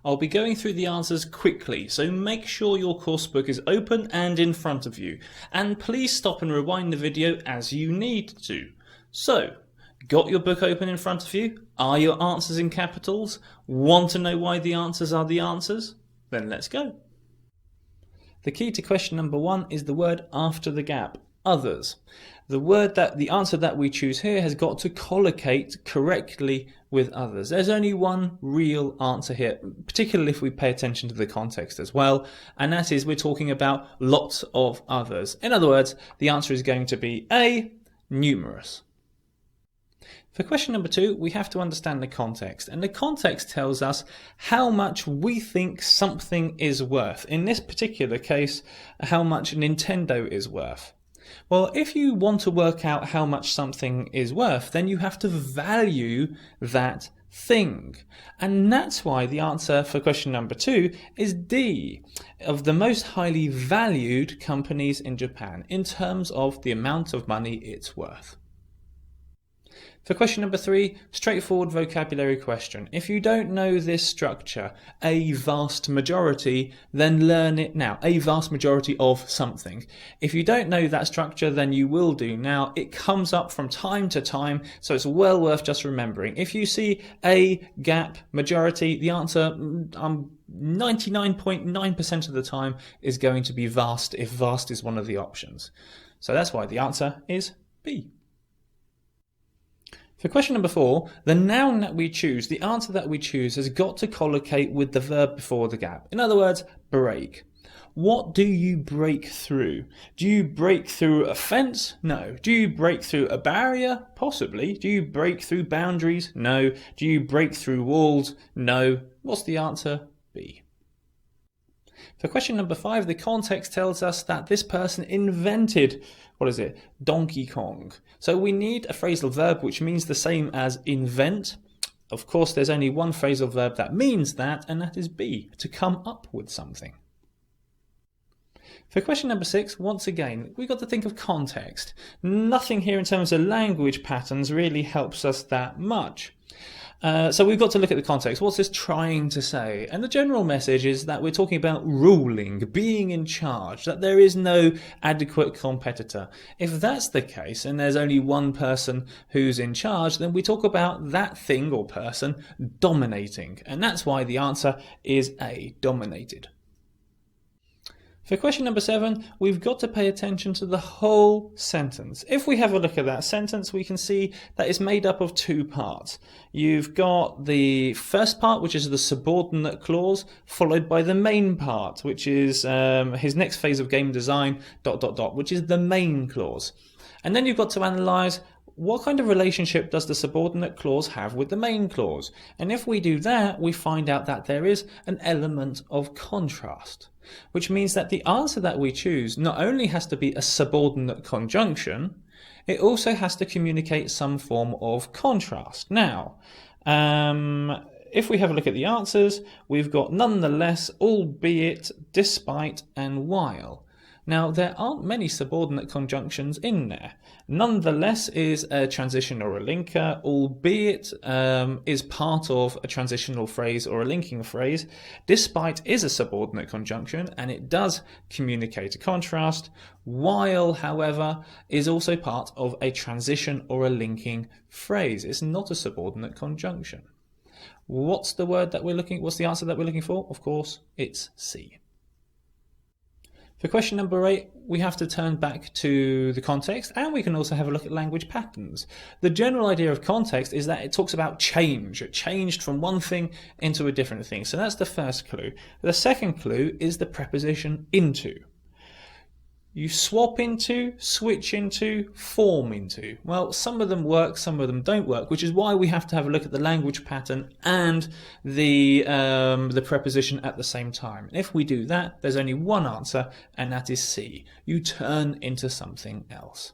I'll be going through the answers quickly, so make sure your course book is open and in front of you. And please stop and rewind the video as you need to. So, got your book open in front of you? Are your answers in capitals? Want to know why the answers are the answers? Then let's go. The key to question number 1 is the word after the gap, others. The answer that we choose here has got to collocate correctly with others. There's only one real answer here, particularly if we pay attention to the context as well, and that is we're talking about lots of others. In other words, the answer is going to be A, numerous. For question number 2, we have to understand the context, and the context tells us how much we think something is worth. In this particular case, how much Nintendo is worth. Well, if you want to work out how much something is worth, then you have to value that thing. And that's why the answer for question number 2 is D, of the most highly valued companies in Japan, in terms of the amount of money it's worth. For question number 3, straightforward vocabulary question. If you don't know this structure, a vast majority, then learn it now. A vast majority of something. If you don't know that structure, then you will do now. It comes up from time to time, so it's well worth just remembering. If you see a gap majority, the answer 99.9% of the time is going to be vast, if vast is one of the options. So that's why the answer is B. For question number 4, the noun that we choose, the answer that we choose, has got to collocate with the verb before the gap. In other words, break. What do you break through? Do you break through a fence? No. Do you break through a barrier? Possibly. Do you break through boundaries? No. Do you break through walls? No. What's the answer? B. For question number 5, the context tells us that this person invented, Donkey Kong. So we need a phrasal verb which means the same as invent. Of course, there's only one phrasal verb that means that, and that is B, to come up with something. For question number 6, once again, we've got to think of context. Nothing here in terms of language patterns really helps us that much. So we've got to look at the context. What's this trying to say? And the general message is that we're talking about ruling, being in charge, that there is no adequate competitor. If that's the case and there's only one person who's in charge, then we talk about that thing or person dominating. And that's why the answer is A, dominated. For question number 7, we've got to pay attention to the whole sentence. If we have a look at that sentence, we can see that it's made up of 2 parts. You've got the first part, which is the subordinate clause, followed by the main part, which is his next phase of game design, ... which is the main clause. And then you've got to analyse what kind of relationship does the subordinate clause have with the main clause. And if we do that, we find out that there is an element of contrast, which means that the answer that we choose not only has to be a subordinate conjunction, it also has to communicate some form of contrast. Now, if we have a look at the answers, we've got nonetheless, albeit, despite, and while. Now, there aren't many subordinate conjunctions in there. Nonetheless is a transition or a linker, albeit is part of a transitional phrase or a linking phrase. Despite is a subordinate conjunction and it does communicate a contrast. While, however, is also part of a transition or a linking phrase. It's not a subordinate conjunction. What's the answer that we're looking for? Of course, it's C. For question number 8, we have to turn back to the context, and we can also have a look at language patterns. The general idea of context is that it talks about change. It changed from one thing into a different thing. So that's the first clue. The second clue is the preposition into. You swap into, switch into, form into. Well, some of them work, some of them don't work, which is why we have to have a look at the language pattern and the preposition at the same time. If we do that, there's only one answer, and that is C. You turn into something else.